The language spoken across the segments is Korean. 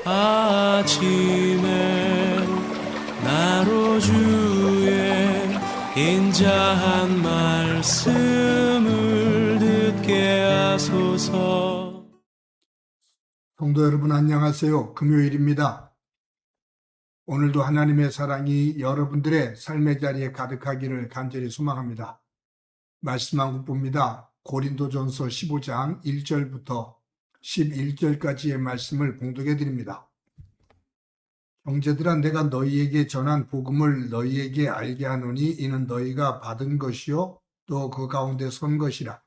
아침에 나로 주의 인자한 말씀을 듣게 하소서. 성도 여러분 안녕하세요. 금요일입니다. 오늘도 하나님의 사랑이 여러분들의 삶의 자리에 가득하기를 간절히 소망합니다. 말씀 한 국봅니다. 고린도전서 15장 1절부터 11절까지의 말씀을 봉독해 드립니다. 형제들아, 내가 너희에게 전한 복음을 너희에게 알게 하노니 이는 너희가 받은 것이요 또 그 가운데 선 것이라.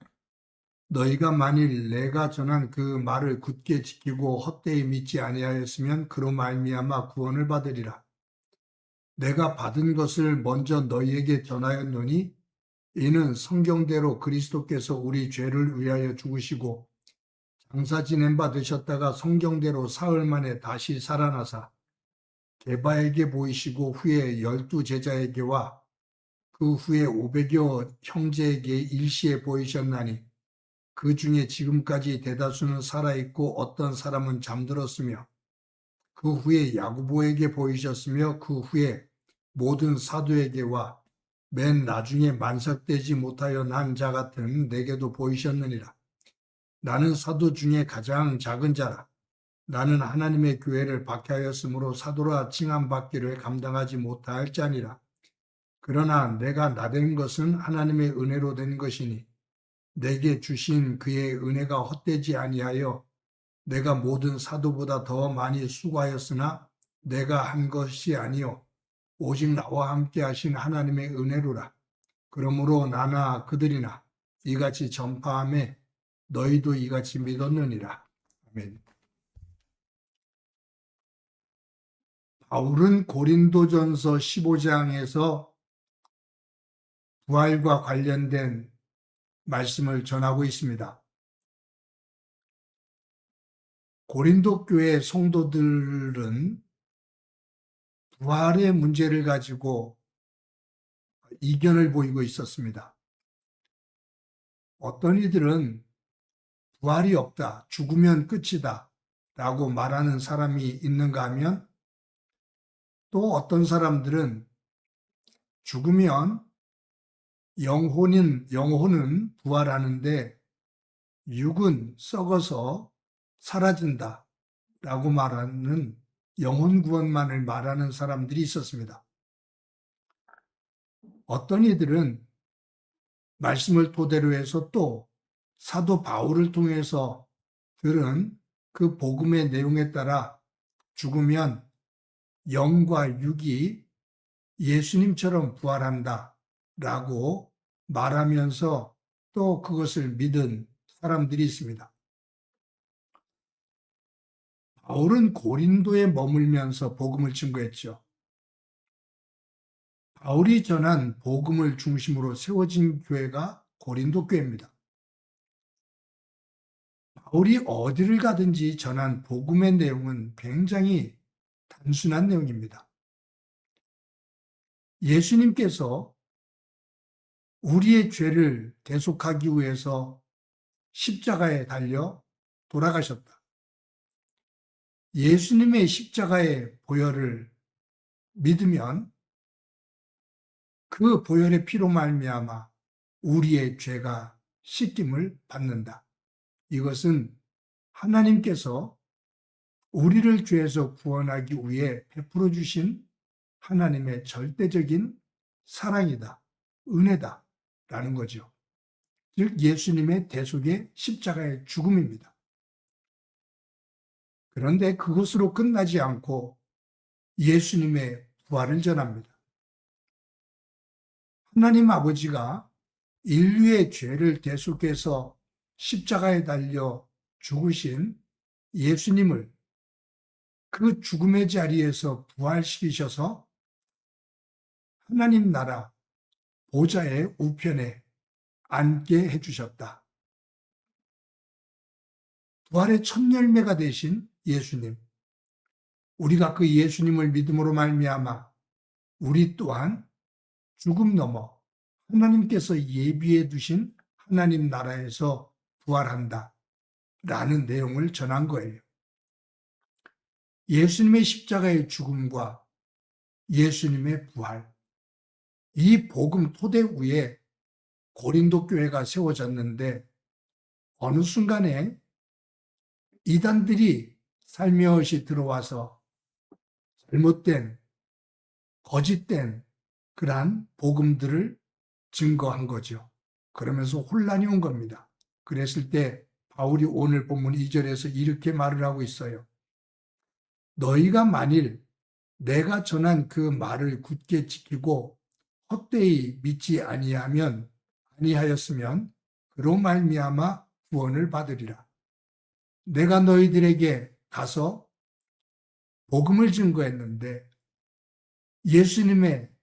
너희가 만일 내가 전한 그 말을 굳게 지키고 헛되이 믿지 아니하였으면 그로 말미암아 구원을 받으리라. 내가 받은 것을 먼저 너희에게 전하였노니 이는 성경대로 그리스도께서 우리 죄를 위하여 죽으시고 장사 지낸 바 되셨다가 성경대로 사흘 만에 다시 살아나사 게바에게 보이시고 후에 12 제자에게와 그 후에 500여 형제에게 일시에 보이셨나니 그 중에 지금까지 대다수는 살아있고 어떤 사람은 잠들었으며 그 후에 야고보에게 보이셨으며 그 후에 모든 사도에게와 맨 나중에 만삭되지 못하여 난 자 같은 내게도 보이셨느니라. 나는 사도 중에 가장 작은 자라. 나는 하나님의 교회를 박해하였으므로 사도라 칭함받기를 감당하지 못할 자니라. 그러나 내가 나된 것은 하나님의 은혜로 된 것이니 내게 주신 그의 은혜가 헛되지 아니하여 내가 모든 사도보다 더 많이 수고하였으나 내가 한 것이 아니요 오직 나와 함께 하신 하나님의 은혜로라. 그러므로 나나 그들이나 이같이 전파하며 너희도 이같이 믿었느니라. 아멘. 바울은 고린도전서 15장에서 부활과 관련된 말씀을 전하고 있습니다. 고린도 교회 성도들은 부활의 문제를 가지고 이견을 보이고 있었습니다. 어떤 이들은 부활이 없다, 죽으면 끝이다 라고 말하는 사람이 있는가 하면 또 어떤 사람들은 죽으면 영혼은 부활하는데 육은 썩어서 사라진다 라고 말하는 영혼 구원만을 말하는 사람들이 있었습니다. 어떤 이들은 말씀을 토대로 해서 또 사도 바울을 통해서 들은 그 복음의 내용에 따라 죽으면 영과 육이 예수님처럼 부활한다 라고 말하면서 또 그것을 믿은 사람들이 있습니다. 바울은 고린도에 머물면서 복음을 증거했죠. 바울이 전한 복음을 중심으로 세워진 교회가 고린도 교회입니다. 바울이 어디를 가든지 전한 복음의 내용은 굉장히 단순한 내용입니다. 예수님께서 우리의 죄를 대속하기 위해서 십자가에 달려 돌아가셨다. 예수님의 십자가의 보혈을 믿으면 그 보혈의 피로 말미암아 우리의 죄가 씻김을 받는다. 이것은 하나님께서 우리를 죄에서 구원하기 위해 베풀어 주신 하나님의 절대적인 사랑이다, 은혜다 라는 거죠. 즉 예수님의 대속의 십자가의 죽음입니다. 그런데 그것으로 끝나지 않고 예수님의 부활을 전합니다. 하나님 아버지가 인류의 죄를 대속해서 십자가에 달려 죽으신 예수님을 그 죽음의 자리에서 부활시키셔서 하나님 나라 보좌의 우편에 앉게 해주셨다. 부활의 첫 열매가 되신 예수님, 우리가 그 예수님을 믿음으로 말미암아 우리 또한 죽음 넘어 하나님께서 예비해 두신 하나님 나라에서 부활한다 라는 내용을 전한 거예요. 예수님의 십자가의 죽음과 예수님의 부활, 이 복음 토대 위에 고린도 교회가 세워졌는데 어느 순간에 이단들이 살며시 들어와서 잘못된, 거짓된 그러한 복음들을 증거한 거죠. 그러면서 혼란이 온 겁니다. 그랬을 때 바울이 오늘 본문 2절에서 이렇게 말을 하고 있어요. 너희가 만일 내가 전한 그 말을 굳게 지키고 헛되이 믿지 아니하였으면 그로 말미암아 구원을 받으리라. 내가 너희들에게 가서 복음을 증거했는데 예수님의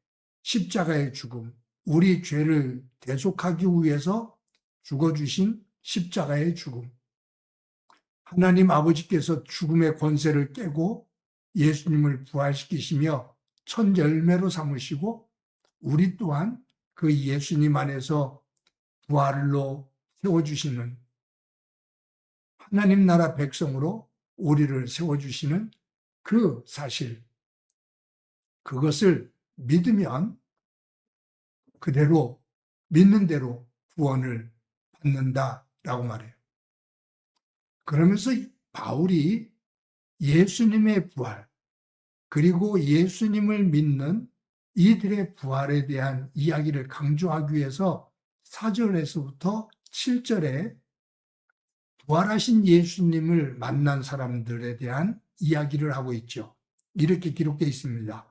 십자가의 죽음, 우리 죄를 대속하기 위해서 죽어주신 십자가의 죽음, 하나님 아버지께서 죽음의 권세를 깨고 예수님을 부활시키시며 첫 열매로 삼으시고 우리 또한 그 예수님 안에서 부활로 세워주시는 하나님 나라 백성으로 우리를 세워주시는 그 사실, 그것을 믿으면 그대로 믿는 대로 구원을 받는다라고 말해요. 그러면서 바울이 예수님의 부활, 그리고 예수님을 믿는 이들의 부활에 대한 이야기를 강조하기 위해서 4절에서부터 7절에 부활하신 예수님을 만난 사람들에 대한 이야기를 하고 있죠. 이렇게 기록되어 있습니다.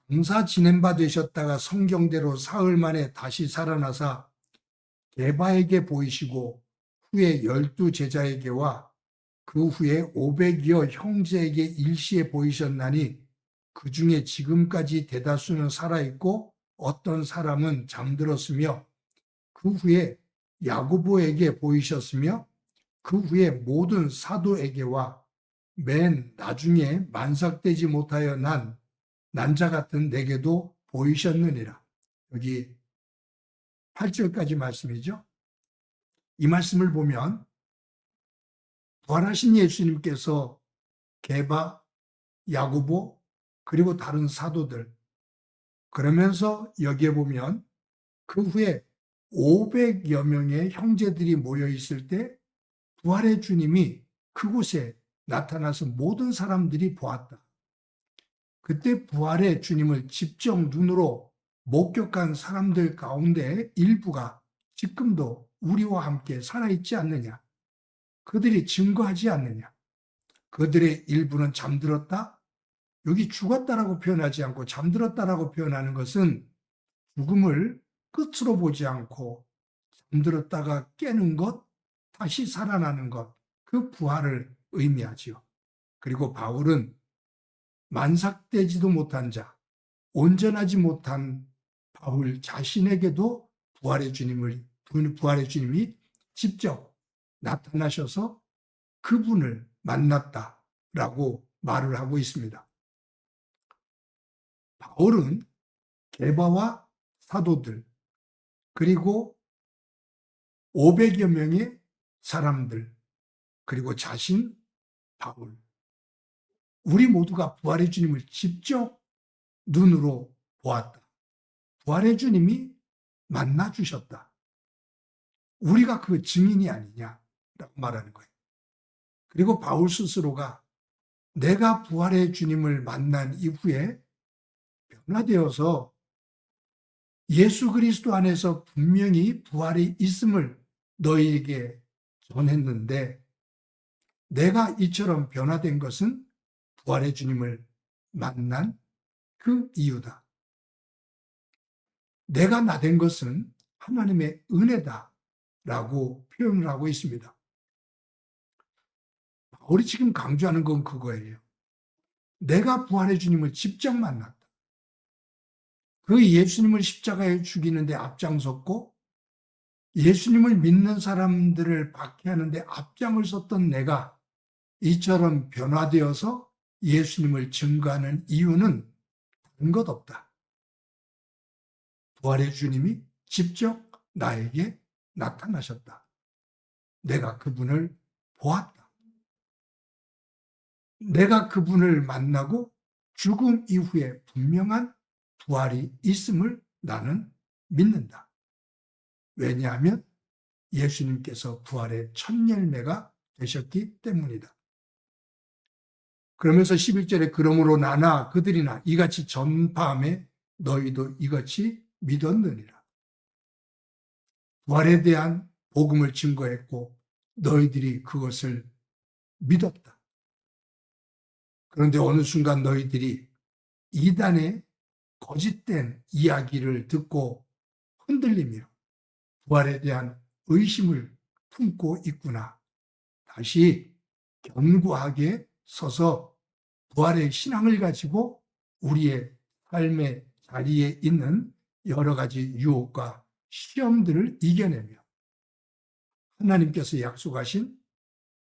장사 지낸 바 되셨다가 성경대로 사흘 만에 다시 살아나사 게바에게 보이시고 후에 12 제자에게와 그 후에 500여 형제에게 일시에 보이셨나니 그 중에 지금까지 대다수는 살아있고 어떤 사람은 잠들었으며 그 후에 야고보에게 보이셨으며 그 후에 모든 사도에게와 맨 나중에 만삭되지 못하여 난 자 같은 내게도 보이셨느니라. 여기 8절까지 말씀이죠. 이 말씀을 보면 부활하신 예수님께서 게바, 야고보, 그리고 다른 사도들, 그러면서 여기에 보면 그 후에 500여 명의 형제들이 모여 있을 때 부활의 주님이 그곳에 나타나서 모든 사람들이 보았다. 그때 부활의 주님을 직접 눈으로 목격한 사람들 가운데 일부가 지금도 우리와 함께 살아있지 않느냐? 그들이 증거하지 않느냐? 그들의 일부는 잠들었다? 여기 죽었다라고 표현하지 않고 잠들었다라고 표현하는 것은 죽음을 끝으로 보지 않고 잠들었다가 깨는 것, 다시 살아나는 것, 그 부활을 의미하지요. 그리고 바울은 만삭되지도 못한 자, 온전하지 못한 바울 자신에게도 부활의 주님이 직접 나타나셔서 그분을 만났다라고 말을 하고 있습니다. 바울은 게바와 사도들, 그리고 500여 명의 사람들, 그리고 자신 바울, 우리 모두가 부활의 주님을 직접 눈으로 보았다. 부활의 주님이 만나 주셨다. 우리가 그 증인이 아니냐라고 말하는 거예요. 그리고 바울 스스로가 내가 부활의 주님을 만난 이후에 변화되어서 예수 그리스도 안에서 분명히 부활이 있음을 너희에게 전했는데 내가 이처럼 변화된 것은 부활의 주님을 만난 그 이유다. 내가 나된 것은 하나님의 은혜다라고 표현을 하고 있습니다. 바울이 지금 강조하는 건 그거예요. 내가 부활의 주님을 직접 만났다. 그 예수님을 십자가에 죽이는데 앞장섰고 예수님을 믿는 사람들을 박해하는데 앞장을 섰던 내가 이처럼 변화되어서 예수님을 증거하는 이유는 다른 것 없다. 부활의 주님이 직접 나에게 나타나셨다. 내가 그분을 보았다. 내가 그분을 만나고 죽음 이후에 분명한 부활이 있음을 나는 믿는다. 왜냐하면 예수님께서 부활의 첫 열매가 되셨기 때문이다. 그러면서 11절에 그러므로 나나 그들이나 이같이 전파함에 너희도 이같이 믿었느니라. 부활에 대한 복음을 증거했고 너희들이 그것을 믿었다. 그런데 어느 순간 너희들이 이단의 거짓된 이야기를 듣고 흔들리며 부활에 대한 의심을 품고 있구나. 다시 견고하게 서서 부활의 신앙을 가지고 우리의 삶의 자리에 있는 여러 가지 유혹과 시험들을 이겨내며 하나님께서 약속하신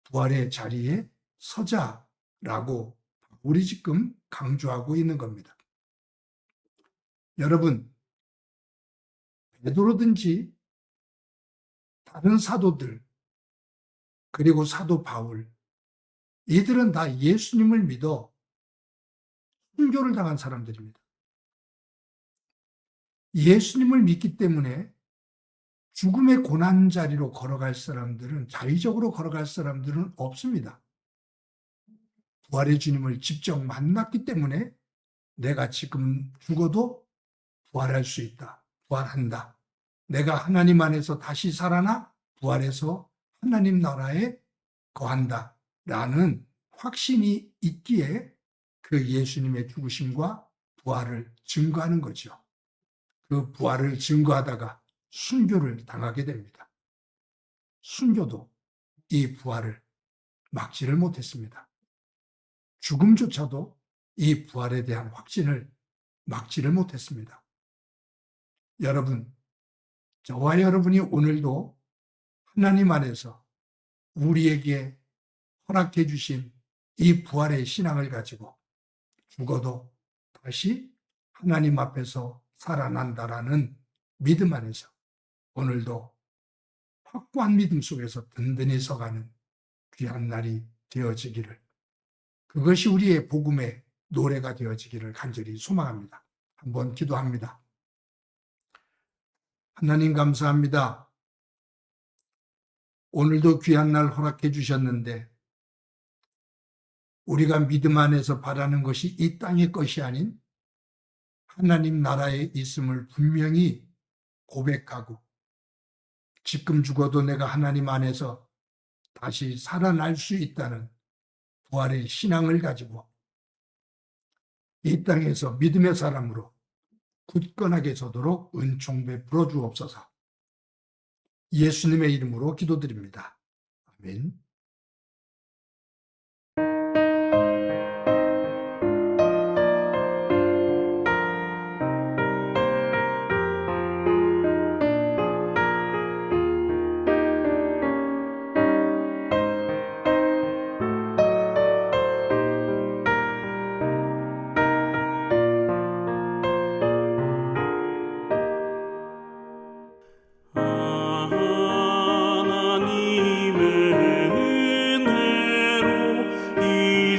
부활의 자리에 서자라고 우리 지금 강조하고 있는 겁니다. 여러분, 베드로든지 다른 사도들, 그리고 사도 바울, 이들은 다 예수님을 믿어 순교를 당한 사람들입니다. 예수님을 믿기 때문에 죽음의 고난 자리로 걸어갈 사람들은, 자의적으로 걸어갈 사람들은 없습니다. 부활의 주님을 직접 만났기 때문에 내가 지금 죽어도 부활할 수 있다. 부활한다. 내가 하나님 안에서 다시 살아나 부활해서 하나님 나라에 거한다. 라는 확신이 있기에 그 예수님의 죽으심과 부활을 증거하는 거죠. 그 부활을 증거하다가 순교를 당하게 됩니다. 순교도 이 부활을 막지를 못했습니다. 죽음조차도 이 부활에 대한 확신을 막지를 못했습니다. 여러분, 저와 여러분이 오늘도 하나님 안에서 우리에게 허락해 주신 이 부활의 신앙을 가지고 죽어도 다시 하나님 앞에서 살아난다라는 믿음 안에서 오늘도 확고한 믿음 속에서 든든히 서가는 귀한 날이 되어지기를, 그것이 우리의 복음의 노래가 되어지기를 간절히 소망합니다. 한번 기도합니다. 하나님 감사합니다. 오늘도 귀한 날 허락해 주셨는데 우리가 믿음 안에서 바라는 것이 이 땅의 것이 아닌 하나님 나라에 있음을 분명히 고백하고 지금 죽어도 내가 하나님 안에서 다시 살아날 수 있다는 부활의 신앙을 가지고 이 땅에서 믿음의 사람으로 굳건하게 서도록 은총 베풀어 주옵소서. 예수님의 이름으로 기도드립니다. 아멘. 하나님의 은혜로 이